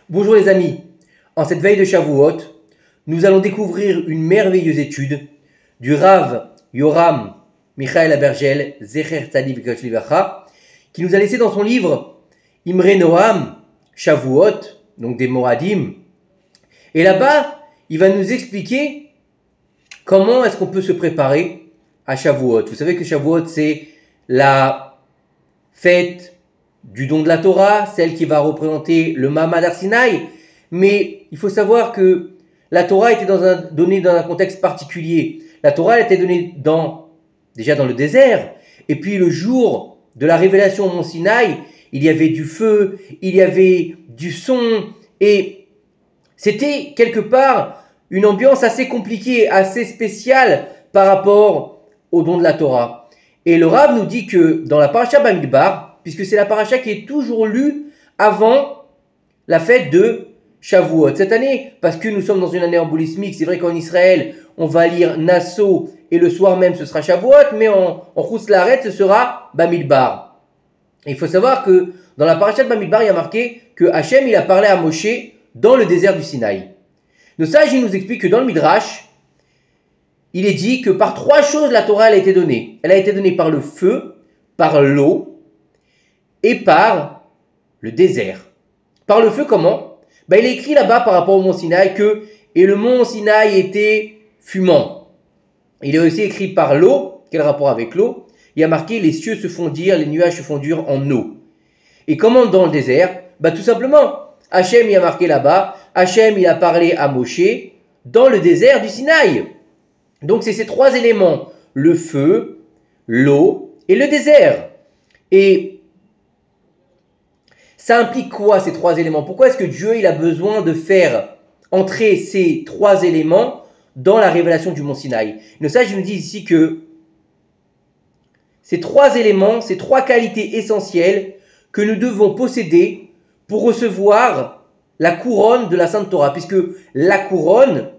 Bonjour les amis, en cette veille de Shavuot, nous allons découvrir une merveilleuse étude du Rav Yoram Michael Abergel, Zecher Tzadik V'Kadosh Livracha, qui nous a laissé dans son livre Imre Noam Shavuot, donc des Moadim. Et là-bas, il va nous expliquer comment est-ce qu'on peut se préparer à Shavuot. Vous savez que Shavuot, c'est la fête du don de la Torah, celle qui va représenter le Ma'amad Har Sinaï. Mais il faut savoir que la Torah était donnée dans un contexte particulier. La Torah elle était donnée déjà dans le désert. Et puis le jour de la révélation au Mont Sinaï, il y avait du feu, il y avait du son. Et c'était quelque part une ambiance assez compliquée, assez spéciale par rapport au don de la Torah. Et le Rav nous dit que dans la Parasha Bamidbar, puisque c'est la paracha qui est toujours lue avant la fête de Shavuot. Cette année, parce que nous sommes dans une année embolismique, c'est vrai qu'en Israël, on va lire Nassau et le soir même ce sera Shavuot, mais en Chutz La'aretz ce sera Bamidbar. Et il faut savoir que dans la paracha de Bamidbar, il y a marqué que Hachem il a parlé à Moshe dans le désert du Sinaï. Nos sages ils nous expliquent que dans le Midrash, il est dit que par trois choses la Torah elle a été donnée. Elle a été donnée par le feu, par l'eau, et par le désert. Par le feu, comment? Il est écrit là-bas par rapport au mont Sinaï que et le mont Sinaï était fumant. Il est aussi écrit par l'eau. Quel rapport avec l'eau? Il y a marqué les cieux se fondirent, les nuages se fondirent en eau. Et comment dans le désert? Tout simplement, Hachem il a marqué là-bas, Hachem il a parlé à Moshe dans le désert du Sinaï. Donc c'est ces trois éléments, le feu, l'eau et le désert. Et ça implique quoi ces trois éléments? Pourquoi est-ce que Dieu il a besoin de faire entrer ces trois éléments dans la révélation du mont Sinaï? Nos sages nous disent ici que ces trois éléments, ces trois qualités essentielles que nous devons posséder pour recevoir la couronne de la Sainte Torah. Puisque la couronne,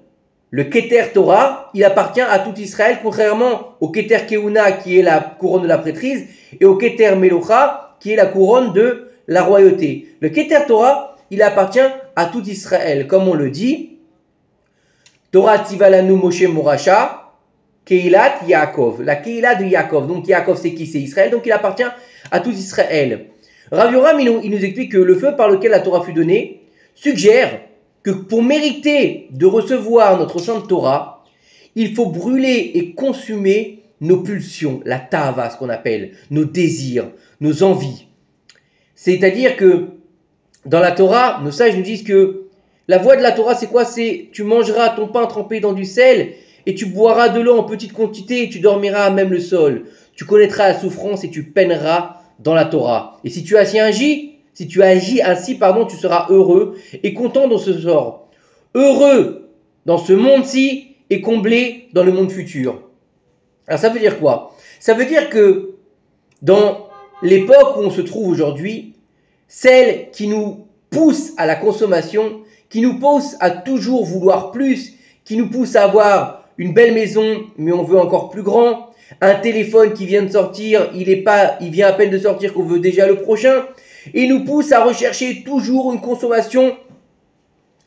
le Keter Torah, il appartient à tout Israël, contrairement au Keter Kehuna qui est la couronne de la prêtrise et au Keter Melocha qui est la couronne de la royauté. Le Keter Torah, il appartient à tout Israël. Comme on le dit, Torah Tivalanu Moshe Moracha, Keilat Yaakov. La Keilat de Yaakov. Donc Yaakov c'est qui? C'est Israël. Donc il appartient à tout Israël. Rav Yoram, il nous explique que le feu par lequel la Torah fut donnée suggère que pour mériter de recevoir notre Sainte Torah, il faut brûler et consumer nos pulsions, la tava, ce qu'on appelle, nos désirs, nos envies. C'est-à-dire que dans la Torah, nos sages nous disent que la voie de la Torah, c'est quoi? C'est tu mangeras ton pain trempé dans du sel et tu boiras de l'eau en petite quantité et tu dormiras à même le sol. Tu connaîtras la souffrance et tu peineras dans la Torah. Et si tu agis ainsi, tu seras heureux et content dans ce sort. Heureux dans ce monde-ci et comblé dans le monde futur. Alors ça veut dire quoi? Ça veut dire que dans l'époque où on se trouve aujourd'hui, celle qui nous pousse à la consommation, qui nous pousse à toujours vouloir plus, qui nous pousse à avoir une belle maison, mais on veut encore plus grand, un téléphone qui vient de sortir, il vient à peine de sortir qu'on veut déjà le prochain, et nous pousse à rechercher toujours une consommation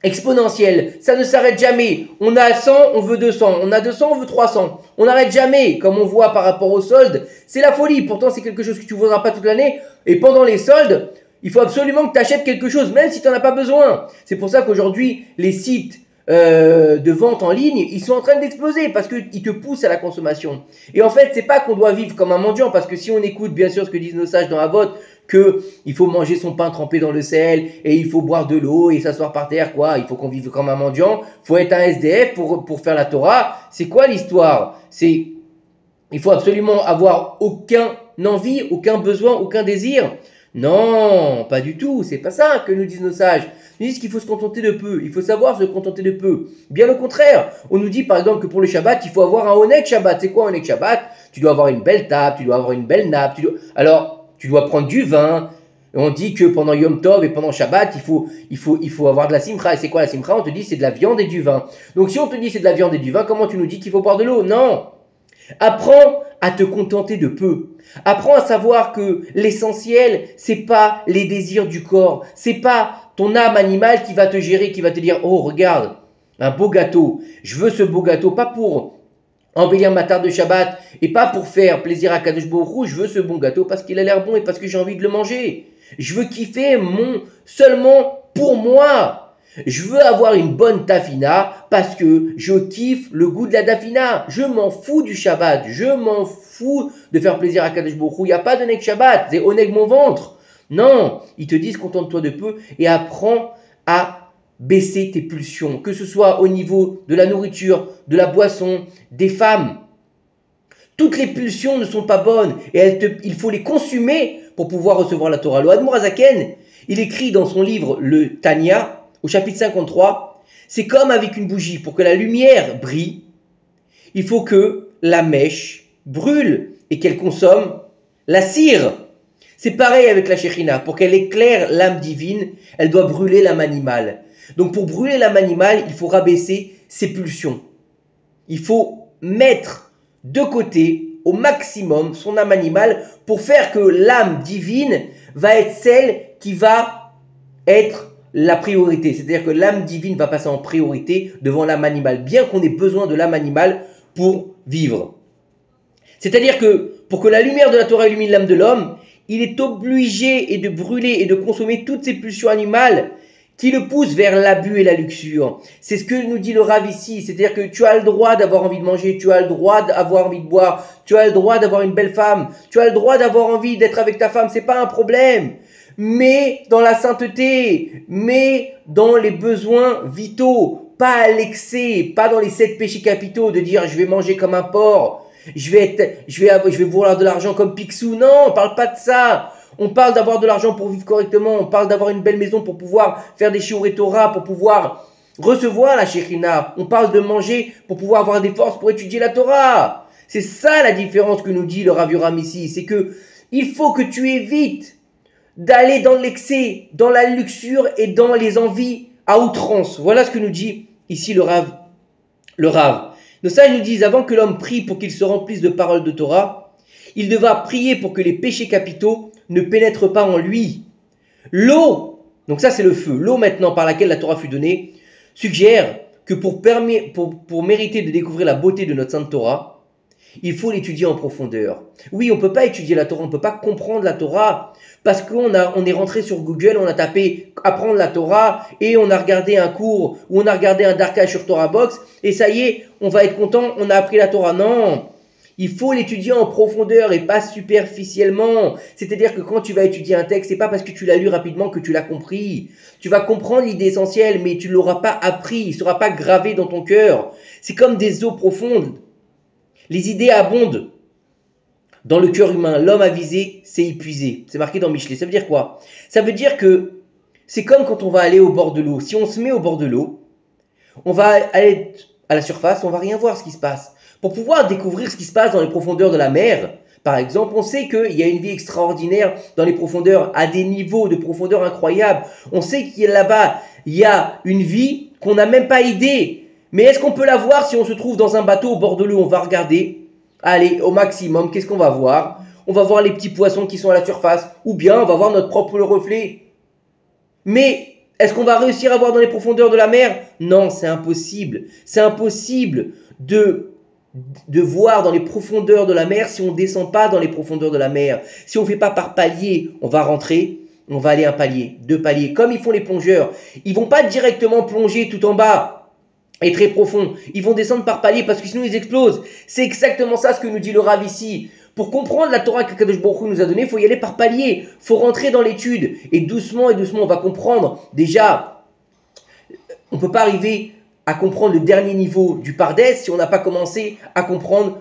exponentielle. Ça ne s'arrête jamais. On a 100, on veut 200. On a 200, on veut 300. On n'arrête jamais, comme on voit par rapport aux soldes. C'est la folie. Pourtant, c'est quelque chose que tu ne voudras pas toute l'année. Et pendant les soldes, il faut absolument que tu achètes quelque chose, même si tu n'en as pas besoin. C'est pour ça qu'aujourd'hui, les sites de vente en ligne, ils sont en train d'exploser parce qu'ils te poussent à la consommation. Et en fait, c'est pas qu'on doit vivre comme un mendiant, parce que si on écoute bien sûr ce que disent nos sages dans la vote, qu'il faut manger son pain trempé dans le sel et il faut boire de l'eau et s'asseoir par terre, quoi. Il faut qu'on vive comme un mendiant. Il faut être un SDF pour faire la Torah. C'est quoi l'histoire? Il faut absolument avoir aucun envie, aucun besoin, aucun désir. Non, pas du tout. C'est pas ça que nous disent nos sages. Ils disent qu'il faut se contenter de peu. Il faut savoir se contenter de peu. Bien au contraire. On nous dit par exemple que pour le Shabbat, il faut avoir un Oneg Shabbat. C'est quoi un Oneg Shabbat? Tu dois avoir une belle table, tu dois avoir une belle nappe. Alors, tu dois prendre du vin. On dit que pendant Yom Tov et pendant Shabbat, il faut avoir de la simcha. Et c'est quoi la simcha? On te dit c'est de la viande et du vin. Donc si on te dit c'est de la viande et du vin, comment tu nous dis qu'il faut boire de l'eau? Non. Apprends à te contenter de peu. Apprends à savoir que l'essentiel, c'est pas les désirs du corps, c'est pas ton âme animale qui va te gérer, qui va te dire, oh regarde, un beau gâteau, je veux ce beau gâteau, pas pour embellir ma tarte de Shabbat et pas pour faire plaisir à Kadosh Baruch Hu, je veux ce bon gâteau parce qu'il a l'air bon et parce que j'ai envie de le manger. Je veux kiffer seulement pour moi. Je veux avoir une bonne tafina parce que je kiffe le goût de la tafina. Je m'en fous du Shabbat, je m'en fous de faire plaisir à Kadosh Baruch Hu. Il n'y a pas de nek Shabbat, c'est oneg mon ventre. Non, ils te disent contente-toi de peu et apprends à baisser tes pulsions, que ce soit au niveau de la nourriture, de la boisson, des femmes. Toutes les pulsions ne sont pas bonnes et il faut les consumer pour pouvoir recevoir la Torah. Le Admor Hazaken, il écrit dans son livre le Tanya, au chapitre 53, c'est comme avec une bougie. Pour que la lumière brille, il faut que la mèche brûle et qu'elle consomme la cire. C'est pareil avec la Shekhinah. Pour qu'elle éclaire l'âme divine, elle doit brûler l'âme animale. Donc pour brûler l'âme animale, il faut rabaisser ses pulsions. Il faut mettre de côté au maximum son âme animale pour faire que l'âme divine va être celle qui va être la priorité. C'est-à-dire que l'âme divine va passer en priorité devant l'âme animale, bien qu'on ait besoin de l'âme animale pour vivre. C'est-à-dire que pour que la lumière de la Torah illumine l'âme de l'homme, il est obligé de brûler et de consommer toutes ces pulsions animales qui le poussent vers l'abus et la luxure. C'est ce que nous dit le Rav ici, c'est-à-dire que tu as le droit d'avoir envie de manger, tu as le droit d'avoir envie de boire, tu as le droit d'avoir une belle femme, tu as le droit d'avoir envie d'être avec ta femme, c'est pas un problème. Mais dans la sainteté, mais dans les besoins vitaux, pas à l'excès, pas dans les 7 péchés capitaux de dire je vais manger comme un porc, je vais vouloir de l'argent comme Picsou. Non, on parle pas de ça. On parle d'avoir de l'argent pour vivre correctement. On parle d'avoir une belle maison pour pouvoir faire des shiurei Torah, pour pouvoir recevoir la Shekhinah. On parle de manger pour pouvoir avoir des forces pour étudier la Torah. C'est ça la différence que nous dit le Rav Yoram ici. C'est que il faut que tu évites d'aller dans l'excès, dans la luxure et dans les envies à outrance. Voilà ce que nous dit ici le Rav. Nos sages nous disent, avant que l'homme prie pour qu'il se remplisse de paroles de Torah, il devra prier pour que les péchés capitaux ne pénètrent pas en lui. L'eau, donc ça c'est le feu, l'eau maintenant par laquelle la Torah fut donnée, suggère que pour mériter de découvrir la beauté de notre Sainte Torah, il faut l'étudier en profondeur. Oui, on ne peut pas étudier la Torah, on ne peut pas comprendre la Torah, parce qu'on est rentré sur Google, on a tapé apprendre la Torah, et on a regardé un cours, ou on a regardé un darkage sur Torah Box, et ça y est, on va être content, on a appris la Torah. Non, il faut l'étudier en profondeur et pas superficiellement. C'est-à-dire que quand tu vas étudier un texte, c'est pas parce que tu l'as lu rapidement que tu l'as compris. Tu vas comprendre l'idée essentielle, mais tu ne l'auras pas appris, il ne sera pas gravé dans ton cœur. C'est comme des eaux profondes. Les idées abondent dans le cœur humain. L'homme avisé s'est épuisé. C'est marqué dans Michelet. Ça veut dire quoi? Ça veut dire que c'est comme quand on va aller au bord de l'eau. Si on se met au bord de l'eau, on va aller à la surface, on va rien voir ce qui se passe. Pour pouvoir découvrir ce qui se passe dans les profondeurs de la mer, par exemple, on sait qu'il y a une vie extraordinaire dans les profondeurs, à des niveaux de profondeur incroyables. On sait qu'il y a là-bas, il y a une vie qu'on n'a même pas idée. Mais est-ce qu'on peut la voir si on se trouve dans un bateau au bord de l'eau? On va regarder, allez, au maximum, qu'est-ce qu'on va voir? On va voir les petits poissons qui sont à la surface, ou bien on va voir notre propre reflet. Mais est-ce qu'on va réussir à voir dans les profondeurs de la mer? Non, c'est impossible. C'est impossible de voir dans les profondeurs de la mer si on ne descend pas dans les profondeurs de la mer. Si on ne fait pas par palier, on va rentrer, on va aller un palier, 2 paliers, comme ils font les plongeurs. Ils vont pas directement plonger tout en bas et très profond. Ils vont descendre par palier parce que sinon ils explosent. C'est exactement ça ce que nous dit le Rav ici. Pour comprendre la Torah que Kadosh Baruch Hu nous a donnée, il faut y aller par palier. Il faut rentrer dans l'étude. Et doucement, on va comprendre. Déjà, on ne peut pas arriver à comprendre le dernier niveau du Pardes si on n'a pas commencé à comprendre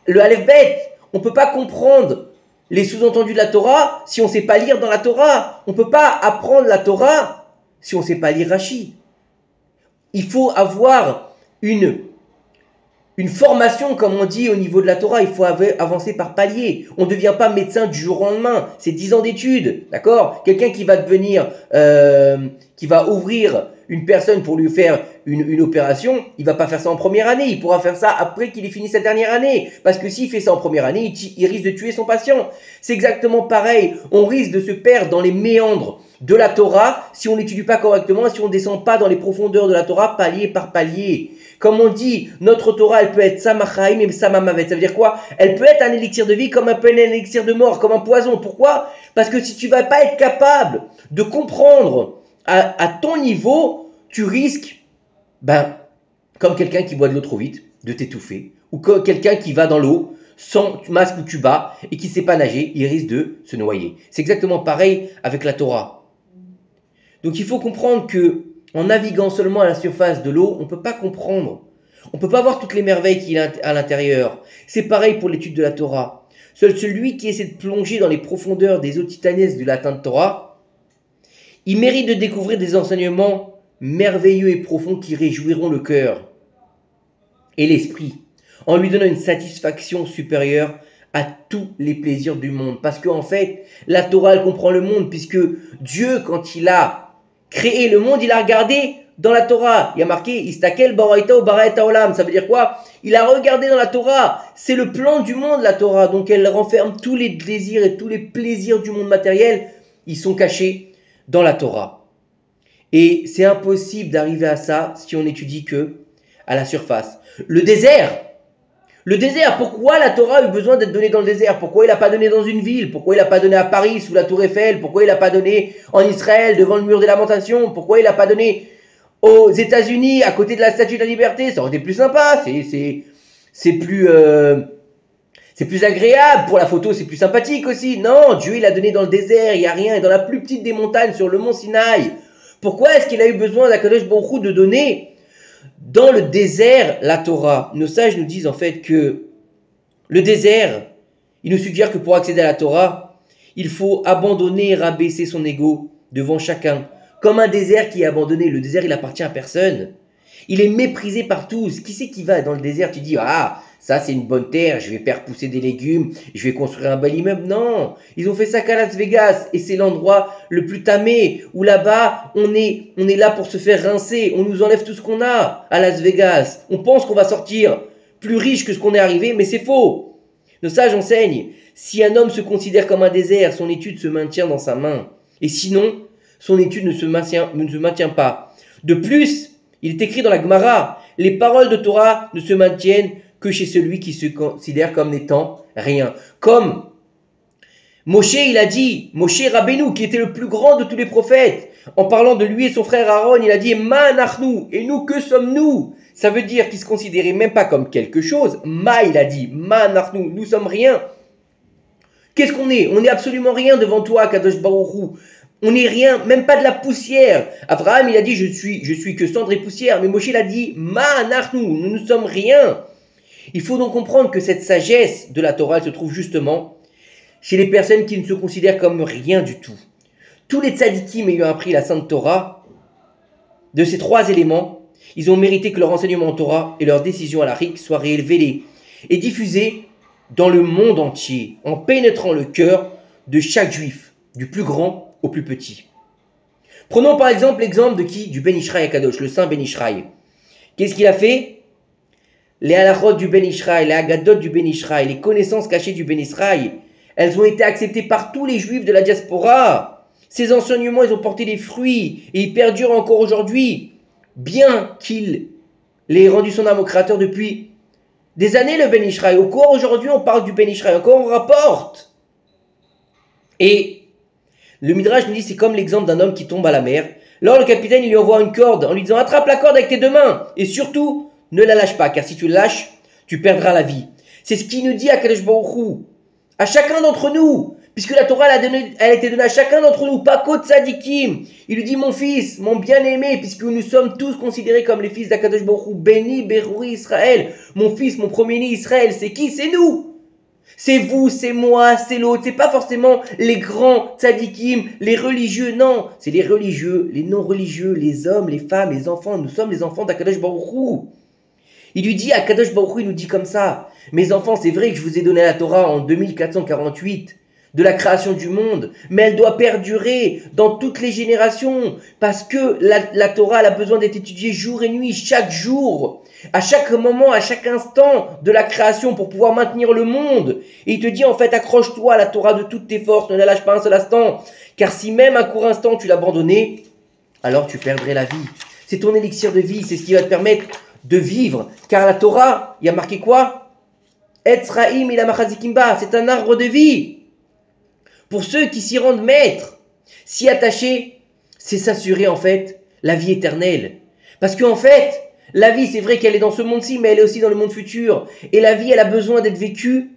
le Aleph Bet. On ne peut pas comprendre les sous-entendus de la Torah si on ne sait pas lire dans la Torah. On ne peut pas apprendre la Torah si on ne sait pas lire Rashi. Il faut avoir une formation, comme on dit, au niveau de la Torah. Il faut avancer par palier. On ne devient pas médecin du jour au lendemain. C'est 10 ans d'études, d'accord? Quelqu'un qui va devenir, qui va ouvrir une personne pour lui faire une opération, il va pas faire ça en première année. Il pourra faire ça après qu'il ait fini sa dernière année. Parce que s'il fait ça en première année, il risque de tuer son patient. C'est exactement pareil. On risque de se perdre dans les méandres de la Torah si on n'étudie pas correctement, si on ne descend pas dans les profondeurs de la Torah palier par palier. Comme on dit, notre Torah, elle peut être Samachaim et Samamavet. Ça veut dire quoi? Elle peut être un élixir de vie comme elle peut être un élixir de mort, comme un poison. Pourquoi? Parce que si tu ne vas pas être capable de comprendre à ton niveau, tu risques, comme quelqu'un qui boit de l'eau trop vite, de t'étouffer. Ou comme quelqu'un qui va dans l'eau sans masque ou tuba et qui ne sait pas nager, il risque de se noyer. C'est exactement pareil avec la Torah. Donc il faut comprendre que en naviguant seulement à la surface de l'eau, on ne peut pas comprendre. On ne peut pas voir toutes les merveilles qu'il y a à l'intérieur. C'est pareil pour l'étude de la Torah. Seul celui qui essaie de plonger dans les profondeurs des eaux titanesques du latin de Torah, il mérite de découvrir des enseignements merveilleux et profonds qui réjouiront le cœur et l'esprit, en lui donnant une satisfaction supérieure à tous les plaisirs du monde. Parce qu'en fait, la Torah, elle comprend le monde, puisque Dieu, quand il a créé le monde, il a regardé dans la Torah. Il y a marqué Istakel baraita ou baraita olam. Ça veut dire quoi? Il a regardé dans la Torah. C'est le plan du monde, la Torah. Donc elle renferme tous les désirs et tous les plaisirs du monde matériel. Ils sont cachés dans la Torah. Et c'est impossible d'arriver à ça si on n'étudie que à la surface. Le désert, pourquoi la Torah a eu besoin d'être donnée dans le désert? Pourquoi il n'a pas donné dans une ville? Pourquoi il n'a pas donné à Paris sous la tour Eiffel? Pourquoi il n'a pas donné en Israël devant le mur des lamentations? Pourquoi il n'a pas donné aux États-Unis à côté de la statue de la liberté? Ça aurait été plus sympa, c'est plus agréable, pour la photo c'est plus sympathique aussi. Non, Dieu il a donné dans le désert, il n'y a rien, et dans la plus petite des montagnes sur le mont Sinaï. Pourquoi est-ce qu'il a eu besoin d'Akadosh Baruch Hu de donner dans le désert la Torah? Nos sages nous disent en fait que le désert, il nous suggère que pour accéder à la Torah, il faut abandonner et rabaisser son ego devant chacun. Comme un désert qui est abandonné, le désert il appartient à personne. Il est méprisé par tous. Qui c'est qui va dans le désert? Tu dis, ah, ça c'est une bonne terre, je vais faire pousser des légumes, je vais construire un bel immeuble. Non, ils ont fait ça qu'à Las Vegas et c'est l'endroit le plus tamé où là-bas on est là pour se faire rincer, on nous enlève tout ce qu'on a à Las Vegas. On pense qu'on va sortir plus riche que ce qu'on est arrivé, mais c'est faux. Nos sages enseignent, si un homme se considère comme un désert, son étude se maintient dans sa main. Et sinon, son étude ne se maintient pas. De plus, il est écrit dans la Gemara, les paroles de Torah ne se maintiennent que chez celui qui se considère comme n'étant rien. Comme Moshe, il a dit, Moshe Rabbeinu, qui était le plus grand de tous les prophètes, en parlant de lui et son frère Aaron, il a dit, Ma nachnu, et nous, que sommes-nous? Ça veut dire qu'il ne se considérait même pas comme quelque chose. Ma, il a dit, Ma nachnu, nous sommes rien. Qu'est-ce qu'on est? On n'est absolument rien devant toi, Kadosh Baruch Hu. On n'est rien, même pas de la poussière. Abraham, il a dit, je suis que cendre et poussière. Mais Moshe, il a dit, Ma nachnu, nous ne sommes rien. Il faut donc comprendre que cette sagesse de la Torah, elle se trouve justement chez les personnes qui ne se considèrent comme rien du tout. Tous les tzadikim ayant appris la Sainte Torah, de ces trois éléments, ils ont mérité que leur enseignement en Torah et leur décision halakhique soient révélés et diffusés dans le monde entier, en pénétrant le cœur de chaque juif, du plus grand au plus petit. Prenons par exemple l'exemple de qui? Du Ben Ishraï Akadosh, le saint Ben Ishraï. Qu'est-ce qu'il a fait? Les halachot du Ben Ishraï, les agadot du Ben Ishraï, les connaissances cachées du Ben Ishraï, elles ont été acceptées par tous les juifs de la diaspora. Ces enseignements, ils ont porté des fruits et ils perdurent encore aujourd'hui, bien qu'il ait rendu son âme au Créateur depuis des années, le Ben Ishraï. Encore aujourd'hui, on parle du Ben Ishraï, encore on rapporte. Et le Midrash nous dit, c'est comme l'exemple d'un homme qui tombe à la mer. Alors le capitaine, il lui envoie une corde en lui disant, attrape la corde avec tes deux mains et surtout, ne la lâche pas, car si tu la lâches, tu perdras la vie. C'est ce qu'il nous dit à Kadosh Baruch Hu, à chacun d'entre nous, puisque la Torah elle a été donnée à chacun d'entre nous, pas qu'aux tzadikim. Il lui dit, mon fils, mon bien-aimé, puisque nous sommes tous considérés comme les fils d'Akadosh Baruch Hu, béni, Berouri, Israël. Mon fils, mon premier-né Israël, c'est qui? C'est nous. C'est vous, c'est moi, c'est l'autre. C'est pas forcément les grands tzadikim, les religieux, non. C'est les religieux, les non-religieux, les hommes, les femmes, les enfants. Nous sommes les enfants d'Akadosh Baruch Hu. Il lui dit, Akadosh Baruch Hu, il nous dit comme ça, mes enfants, c'est vrai que je vous ai donné la Torah en 2448, de la création du monde, mais elle doit perdurer dans toutes les générations, parce que la Torah elle a besoin d'être étudiée jour et nuit, chaque jour, à chaque moment, à chaque instant de la création pour pouvoir maintenir le monde. Et il te dit en fait, accroche-toi à la Torah de toutes tes forces, ne la lâche pas un seul instant, car si même un court instant tu l'abandonnais, alors tu perdrais la vie. C'est ton élixir de vie, c'est ce qui va te permettre de vivre, car la Torah, il y a marqué quoi? Etzraim ila machazikimba, c'est un arbre de vie. Pour ceux qui s'y rendent maîtres, s'y attacher, c'est s'assurer en fait la vie éternelle. Parce qu'en fait, la vie c'est vrai qu'elle est dans ce monde-ci, mais elle est aussi dans le monde futur. Et la vie elle a besoin d'être vécue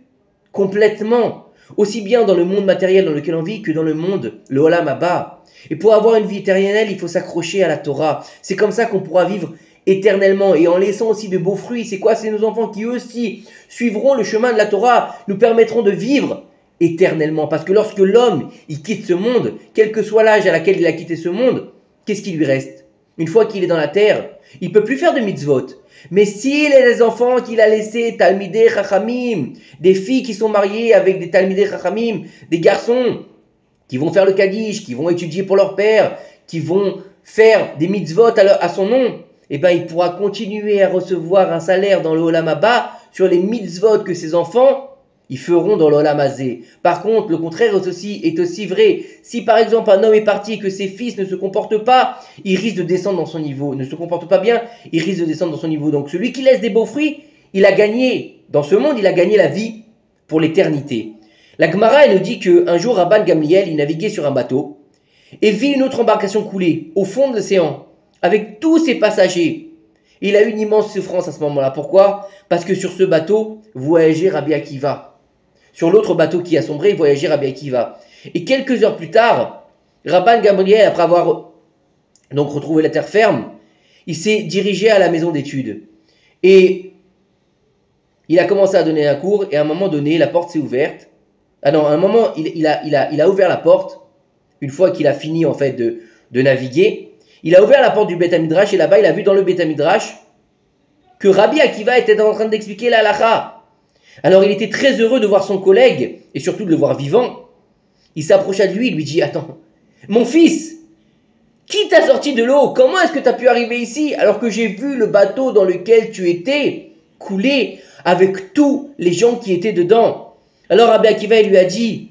complètement. Aussi bien dans le monde matériel dans lequel on vit que dans le monde, le Olam Haba. Et pour avoir une vie éternelle, il faut s'accrocher à la Torah. C'est comme ça qu'on pourra vivre éternellement et en laissant aussi de beaux fruits. C'est quoi? C'est nos enfants qui eux aussi suivront le chemin de la Torah, nous permettront de vivre éternellement. Parce que lorsque l'homme, il quitte ce monde, quel que soit l'âge à laquelle il a quitté ce monde, qu'est-ce qui lui reste? Une fois qu'il est dans la terre, il ne peut plus faire de mitzvot. Mais s'il a des enfants qu'il a laissés, talmidei chachamim, des filles qui sont mariées avec des talmidei chachamim, des garçons qui vont faire le kaddish, qui vont étudier pour leur père, qui vont faire des mitzvot à son nom, eh ben il pourra continuer à recevoir un salaire dans le Olam Haba sur les mitzvot que ses enfants ils feront dans l'Olam Hazé. Par contre, le contraire est aussi vrai. Si par exemple un homme est parti et que ses fils ne se comportent pas, il risque de descendre dans son niveau. Ne se comporte pas bien, il risque de descendre dans son niveau. Donc celui qui laisse des beaux fruits, il a gagné, dans ce monde, il a gagné la vie pour l'éternité. La Gemara, elle nous dit qu'un jour, Rabban Gamliel, il naviguait sur un bateau et vit une autre embarcation couler au fond de l'océan avec tous ses passagers. Il a eu une immense souffrance à ce moment-là. Pourquoi? Parce que sur ce bateau voyageait Rabbi Akiva. Sur l'autre bateau qui a sombré, voyageait Rabbi Akiva. Et quelques heures plus tard, Rabban Gamliel, après avoir donc retrouvé la terre ferme, il s'est dirigé à la maison d'études. Et il a commencé à donner un cours, et à un moment donné, la porte s'est ouverte. Ah non, à un moment, il a ouvert la porte, une fois qu'il a fini en fait de naviguer. Il a ouvert la porte du Beth Midrash, et là-bas, il a vu dans le Beth Midrash que Rabbi Akiva était en train d'expliquer la halakha. Alors il était très heureux de voir son collègue, et surtout de le voir vivant. Il s'approcha de lui, il lui dit, attends, mon fils, qui t'a sorti de l'eau? Comment est-ce que tu as pu arriver ici alors que j'ai vu le bateau dans lequel tu étais couler avec tous les gens qui étaient dedans? Alors Rabbi Akiva lui a dit,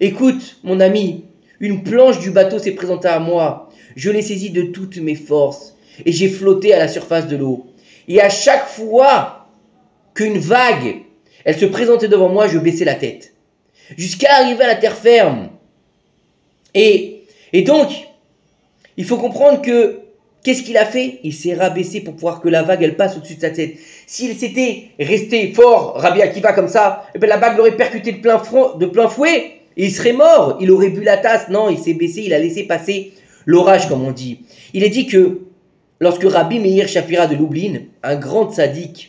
écoute mon ami, une planche du bateau s'est présentée à moi, je l'ai saisie de toutes mes forces et j'ai flotté à la surface de l'eau. Et à chaque fois qu'une vague, elle se présentait devant moi, je baissais la tête. Jusqu'à arriver à la terre ferme. Et donc, il faut comprendre que, qu'est-ce qu'il a fait? Il s'est rabaissé pour pouvoir que la vague, elle passe au-dessus de sa tête. S'il s'était resté fort, Rabbi Akiva, comme ça, eh bien, la vague l'aurait percuté de plein fouet, et il serait mort. Il aurait bu la tasse. Non, il s'est baissé, il a laissé passer l'orage, comme on dit. Il est dit que, lorsque Rabbi Meir Shapira de Lublin, un grand tzaddik,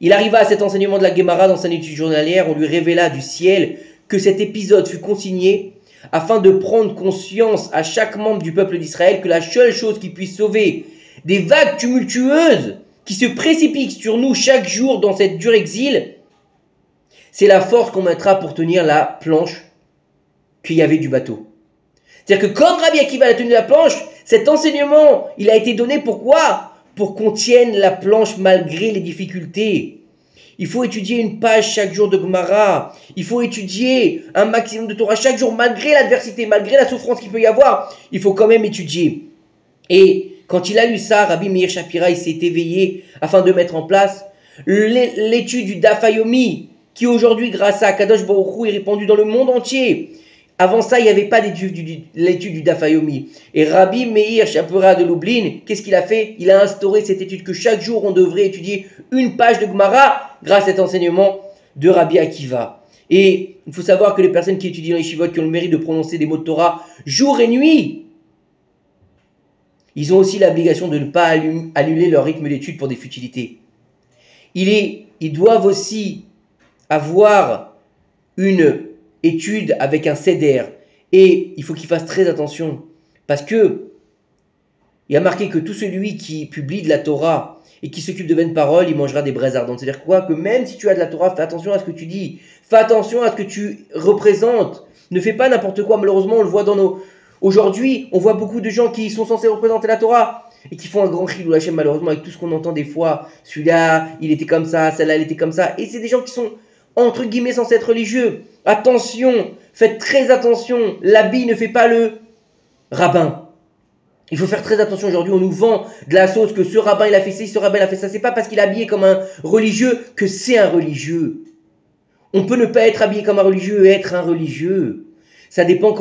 il arriva à cet enseignement de la Gemara dans sa étude journalière, on lui révéla du ciel que cet épisode fut consigné afin de prendre conscience à chaque membre du peuple d'Israël que la seule chose qui puisse sauver des vagues tumultueuses qui se précipitent sur nous chaque jour dans cette dur exil, c'est la force qu'on mettra pour tenir la planche qu'il y avait du bateau. C'est-à-dire que comme Rabbi Akiva a tenu la planche, cet enseignement, il a été donné pourquoi? Pour qu'on tienne la planche malgré les difficultés. Il faut étudier une page chaque jour de Gemara. Il faut étudier un maximum de Torah chaque jour, malgré l'adversité, malgré la souffrance qu'il peut y avoir. Il faut quand même étudier. Et quand il a lu ça, Rabbi Meir Shapira, il s'est éveillé afin de mettre en place l'étude du Daf Yomi, qui aujourd'hui, grâce à Kadosh Baruch Hu, est répandue dans le monde entier. Avant ça, il n'y avait pas l'étude du Daf Yomi. Et Rabbi Meir Shapira de Lublin, qu'est-ce qu'il a fait? Il a instauré cette étude que chaque jour, on devrait étudier une page de Gemara grâce à cet enseignement de Rabbi Akiva. Et il faut savoir que les personnes qui étudient dans les Yeshivot, qui ont le mérite de prononcer des mots de Torah jour et nuit, ils ont aussi l'obligation de ne pas annuler leur rythme d'étude pour des futilités. Ils doivent aussi avoir une étude avec un seder, et il faut qu'ils fassent très attention parce que il y a marqué que tout celui qui publie de la Torah et qui s'occupe de vaines paroles, il mangera des braises ardentes. C'est-à-dire quoi? Que même si tu as de la Torah, fais attention à ce que tu dis, fais attention à ce que tu représentes. Ne fais pas n'importe quoi. Malheureusement, on le voit dans nos... Aujourd'hui, on voit beaucoup de gens qui sont censés représenter la Torah et qui font un grand chilou Hachem, malheureusement, avec tout ce qu'on entend des fois. Celui-là, il était comme ça, celle-là, elle était comme ça. Et c'est des gens qui sont, entre guillemets, censés être religieux. Attention, faites très attention. L'habit ne fait pas le rabbin. Il faut faire très attention. Aujourd'hui, on nous vend de la sauce que ce rabbin, il a fait ci, ce rabbin, il a fait ça. C'est pas parce qu'il est habillé comme un religieux que c'est un religieux. On peut ne pas être habillé comme un religieux et être un religieux. Ça dépend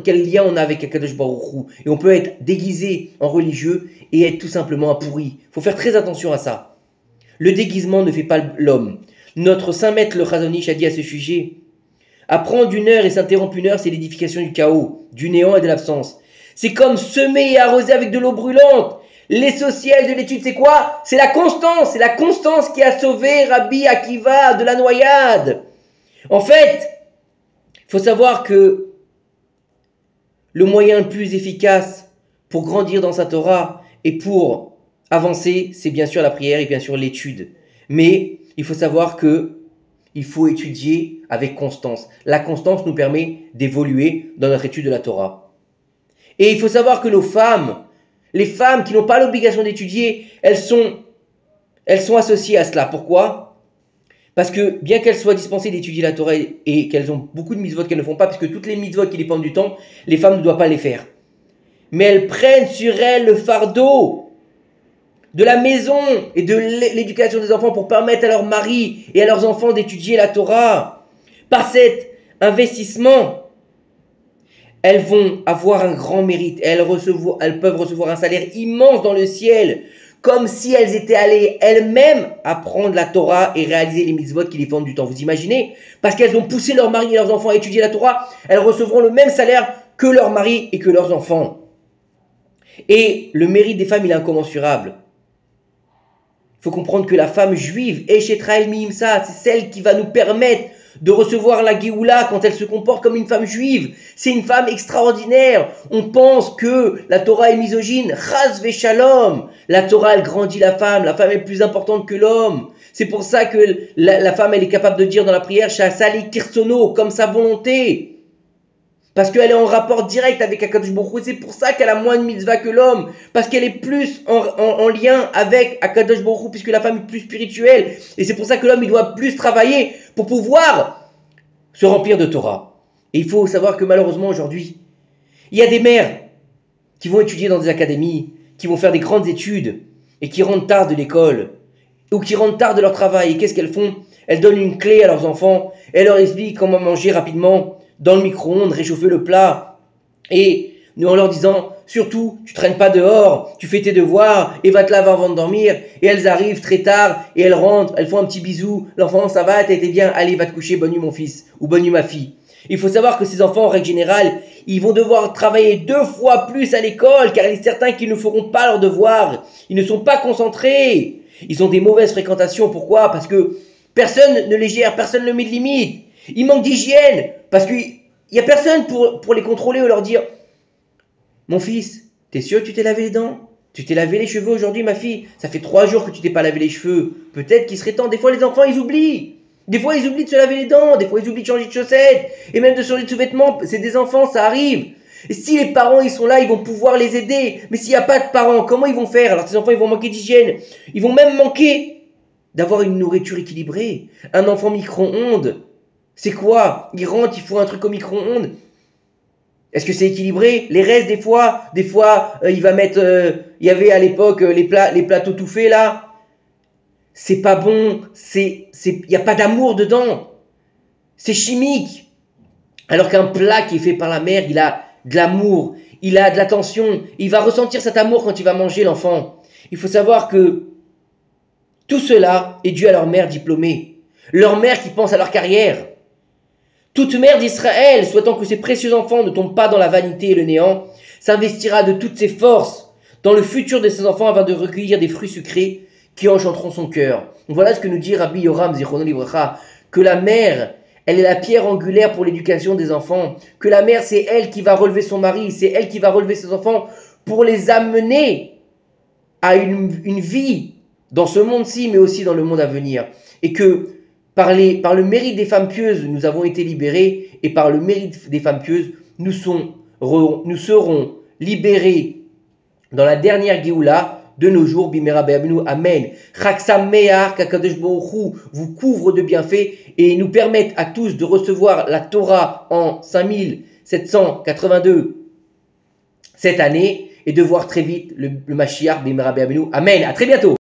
quel lien on a avec Akadosh Baruch Hu. Et on peut être déguisé en religieux et être tout simplement un pourri. Il faut faire très attention à ça. Le déguisement ne fait pas l'homme. Notre saint maître, le Chazon Ish, a dit à ce sujet: apprendre une heure et s'interrompre une heure, c'est l'édification du chaos, du néant et de l'absence. C'est comme semer et arroser avec de l'eau brûlante. L'essentiel de l'étude, c'est quoi? C'est la constance. C'est la constance qui a sauvé Rabbi Akiva de la noyade. En fait, il faut savoir que le moyen le plus efficace pour grandir dans sa Torah et pour avancer, c'est bien sûr la prière et bien sûr l'étude. Mais il faut savoir que il faut étudier avec constance. La constance nous permet d'évoluer dans notre étude de la Torah. Et il faut savoir que nos femmes, les femmes qui n'ont pas l'obligation d'étudier, elles sont associées à cela. Pourquoi? Parce que bien qu'elles soient dispensées d'étudier la Torah et qu'elles ont beaucoup de mitzvot qu'elles ne font pas, parce que toutes les mitzvot qui dépendent du temps, les femmes ne doivent pas les faire. Mais elles prennent sur elles le fardeau de la maison et de l'éducation des enfants pour permettre à leurs maris et à leurs enfants d'étudier la Torah. Par cet investissement, elles vont avoir un grand mérite. Elles peuvent recevoir un salaire immense dans le ciel, comme si elles étaient allées elles-mêmes apprendre la Torah et réaliser les mitzvot qui les font du temps. Vous imaginez? Parce qu'elles ont poussé leurs maris et leurs enfants à étudier la Torah, elles recevront le même salaire que leurs maris et que leurs enfants. Et le mérite des femmes, il est incommensurable. Il faut comprendre que la femme juive, Eshetra El Mimsa, c'est celle qui va nous permettre de recevoir la Géoula quand elle se comporte comme une femme juive. C'est une femme extraordinaire. On pense que la Torah est misogyne. Chas v'shalom. La Torah, elle grandit la femme. La femme est plus importante que l'homme. C'est pour ça que la femme, elle est capable de dire dans la prière Shasali Kirsono, comme sa volonté. Parce qu'elle est en rapport direct avec Akadosh Baruch Hu. C'est pour ça qu'elle a moins de mitzvah que l'homme. Parce qu'elle est plus en lien avec Akadosh Baruch Hu, puisque la femme est plus spirituelle. Et c'est pour ça que l'homme, il doit plus travailler pour pouvoir se remplir de Torah. Et il faut savoir que malheureusement aujourd'hui, il y a des mères qui vont étudier dans des académies, qui vont faire des grandes études et qui rentrent tard de l'école ou qui rentrent tard de leur travail. Et qu'est-ce qu'elles font? Elles donnent une clé à leurs enfants et elles leur expliquent comment manger rapidement dans le micro-ondes, réchauffer le plat, et en leur disant, surtout, tu traînes pas dehors, tu fais tes devoirs, et va te laver avant de dormir, et elles arrivent très tard, et elles rentrent, elles font un petit bisou, l'enfant, ça va, t'as été bien, allez, va te coucher, bonne nuit mon fils, ou bonne nuit ma fille. Il faut savoir que ces enfants, en règle générale, ils vont devoir travailler 2 fois plus à l'école, car il est certain qu'ils ne feront pas leurs devoirs, ils ne sont pas concentrés, ils ont des mauvaises fréquentations, pourquoi? Parce que personne ne les gère, personne ne met de limite. Il manque d'hygiène, parce qu'il n'y a personne pour les contrôler ou leur dire « Mon fils, t'es sûr que tu t'es lavé les dents? Tu t'es lavé les cheveux aujourd'hui, ma fille? Ça fait 3 jours que tu t'es pas lavé les cheveux. Peut-être qu'il serait temps. » Des fois, les enfants, ils oublient. Des fois, ils oublient de se laver les dents. Des fois, ils oublient de changer de chaussettes. Et même de changer de sous-vêtements. C'est des enfants, ça arrive. Et si les parents, ils sont là, ils vont pouvoir les aider. Mais s'il n'y a pas de parents, comment ils vont faire? Alors, ces enfants, ils vont manquer d'hygiène. Ils vont même manquer d'avoir une nourriture équilibrée. Un enfant micro-ondes, c'est quoi? Il rentre, il faut un truc au micro-ondes. Est-ce que c'est équilibré? Les restes, des fois, il va mettre... il y avait à l'époque les plateaux tout faits, là. C'est pas bon. Il n'y a pas d'amour dedans. C'est chimique. Alors qu'un plat qui est fait par la mère, il a de l'amour, il a de l'attention. Il va ressentir cet amour quand il va manger, l'enfant. Il faut savoir que tout cela est dû à leur mère diplômée. Leur mère qui pense à leur carrière. Toute mère d'Israël, souhaitant que ses précieux enfants ne tombent pas dans la vanité et le néant, s'investira de toutes ses forces dans le futur de ses enfants afin de recueillir des fruits sucrés qui enchanteront son cœur. Voilà ce que nous dit Rabbi Yoram Zichrono Livracha, que la mère, elle est la pierre angulaire pour l'éducation des enfants, que la mère, c'est elle qui va relever son mari, c'est elle qui va relever ses enfants pour les amener à une vie dans ce monde-ci, mais aussi dans le monde à venir. Et que par le mérite des femmes pieuses, nous avons été libérés, et par le mérite des femmes pieuses, nous serons libérés dans la dernière Géoula de nos jours. Bimera Be'abinu, Amen. Chag Sameach, qu'Akadosh Baruch Hu vous couvre de bienfaits et nous permette à tous de recevoir la Torah en 5782 cette année et de voir très vite le Mashiach Bimera Be'abinu. Amen. À très bientôt.